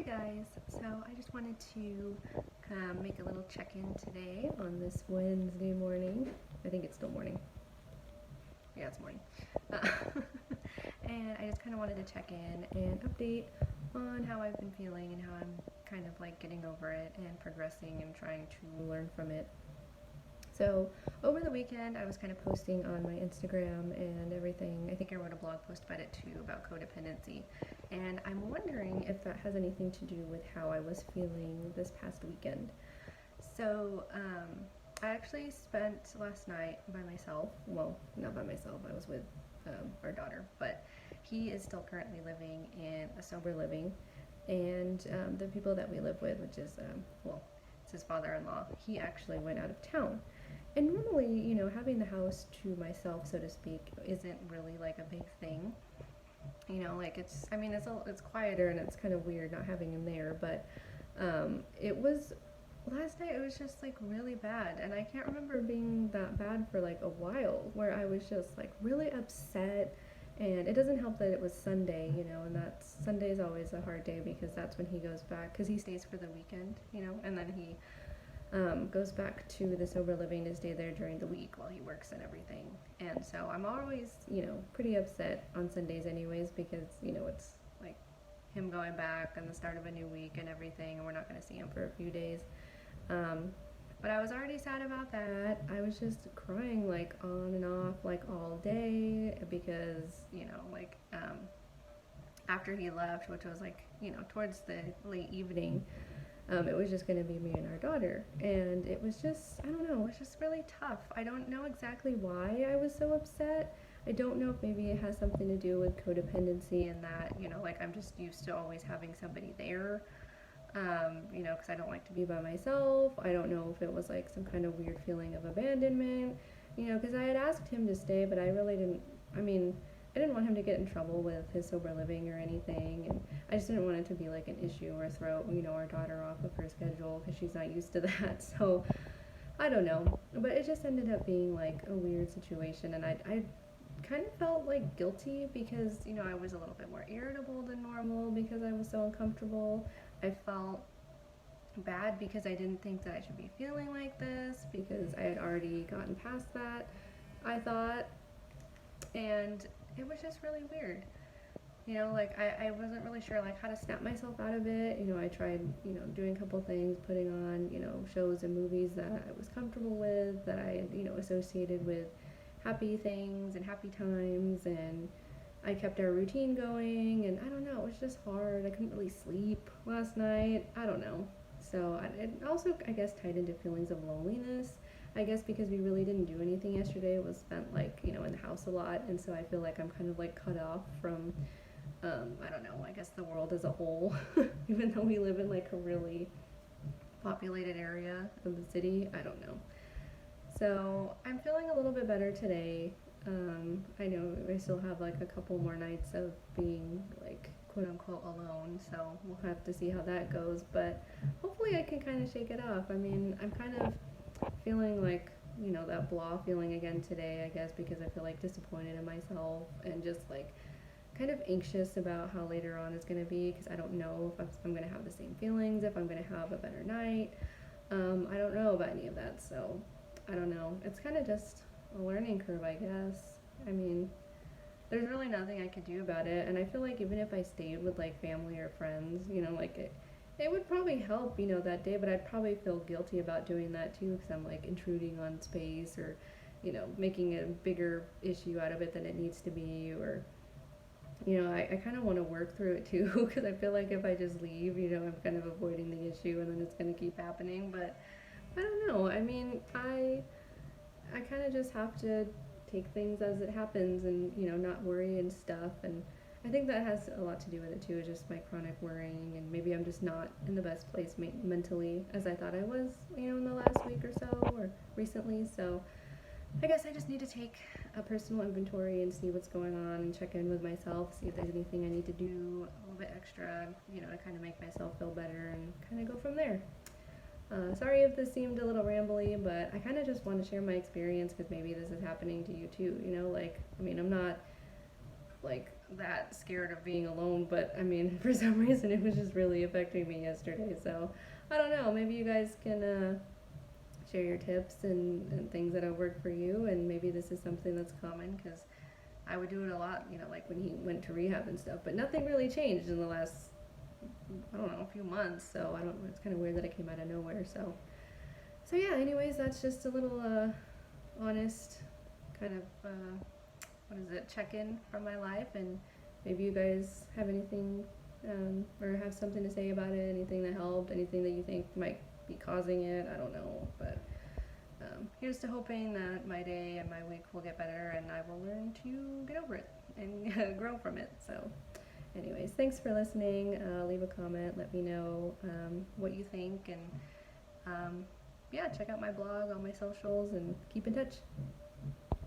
Guys, so I just wanted to make a little check-in today on this Wednesday morning. I think it's still morning. Yeah, it's morning. Uh, and I just kind of wanted to check in and update on how I've been feeling and how I'm kind of like getting over it and progressing and trying to learn from it. So over the weekend, I was kind of posting on my Instagram and everything. I think I wrote a blog post about it too, about codependency. And I'm wondering if that has anything to do with how I was feeling this past weekend. So I actually spent last night by myself. Well, not by myself. I was with our daughter, but he is still currently living in a sober living. And the people that we live with, which is, it's his father-in-law, he actually went out of town. And normally, having the house to myself, so to speak, isn't really like a big thing. Like it's quieter and it's kind of weird not having him there, but it was last night. It was just like really bad, and I can't remember being that bad for like a while, where I was just like really upset. And it doesn't help that it was Sunday, and that's Sunday is always a hard day because that's when he goes back, because he stays for the weekend, and then he goes back to the sober living to stay there during the week while he works and everything. And so I'm always, pretty upset on Sundays anyways, because, it's like him going back and the start of a new week and everything, and we're not going to see him for a few days. But I was already sad about that. I was just crying like on and off like all day because, after he left, which was like, towards the late evening, it was just going to be me and our daughter. And it was just, I don't know, it was just really tough. I don't know exactly why I was so upset. I don't know if maybe it has something to do with codependency and that, like I'm just used to always having somebody there, because I don't like to be by myself. I don't know if it was like some kind of weird feeling of abandonment, because I had asked him to stay, but I really didn't, I mean, I didn't want him to get in trouble with his sober living or anything, and I just didn't want it to be like an issue or throw, our daughter off of her schedule because she's not used to that. So I don't know, but it just ended up being like a weird situation, and I kind of felt like guilty because I was a little bit more irritable than normal because I was so uncomfortable. I felt bad because I didn't think that I should be feeling like this because I had already gotten past that, I thought, and it was just really weird. Like I wasn't really sure like how to snap myself out of it. I tried, doing a couple things, putting on, shows and movies that I was comfortable with, that I had, associated with happy things and happy times, and I kept our routine going, and I don't know, it was just hard. I couldn't really sleep last night. I don't know. So it also, I guess, tied into feelings of loneliness. I guess because we really didn't do anything yesterday. It was spent like, in the house a lot, and so I feel like I'm kind of like cut off from, I don't know, I guess the world as a whole, even though we live in like a really populated area of the city. I don't know. So I'm feeling a little bit better today. I know I still have like a couple more nights of being like quote unquote alone, so we'll have to see how that goes. But hopefully I can kind of shake it off. I mean, I'm kind of feeling like, that blah feeling again today, I guess, because I feel like disappointed in myself and just like kind of anxious about how later on it's going to be because I don't know if I'm going to have the same feelings, if I'm going to have a better night. I don't know about any of that, so I don't know. It's kind of just a learning curve, I guess. I mean, there's really nothing I could do about it, and I feel like even if I stayed with like family or friends, like it would probably help, that day, but I'd probably feel guilty about doing that too because I'm like intruding on space or, making a bigger issue out of it than it needs to be, or I kind of want to work through it too because I feel like if I just leave, I'm kind of avoiding the issue and then it's going to keep happening. But I don't know. I mean, I kind of just have to take things as it happens and, not worry and stuff. And I think that has a lot to do with it too, just my chronic worrying. And maybe I'm just not in the best place mentally as I thought I was, in the last week or so or recently. So I guess I just need to take a personal inventory and see what's going on and check in with myself, see if there's anything I need to do a little bit extra, to kind of make myself feel better and kind of go from there. Sorry if this seemed a little rambly, but I kind of just want to share my experience because maybe this is happening to you too. Like, I mean, I'm not like that scared of being alone, but I mean, for some reason, it was just really affecting me yesterday. So I don't know. Maybe you guys can share your tips and things that have worked for you, and maybe this is something that's common because I would do it a lot, you know, like when he went to rehab and stuff. But nothing really changed in the last, I don't know, a few months. So I don't. It's kind of weird that it came out of nowhere. So yeah. Anyways, that's just a little honest kind of what is it, check-in from my life, and maybe you guys have anything or have something to say about it, anything that helped, anything that you think might be causing it. I don't know, but here's to hoping that my day and my week will get better, and I will learn to get over it and grow from it. So, anyways, thanks for listening. Leave a comment. Let me know what you think, and yeah, check out my blog, all my socials, and keep in touch.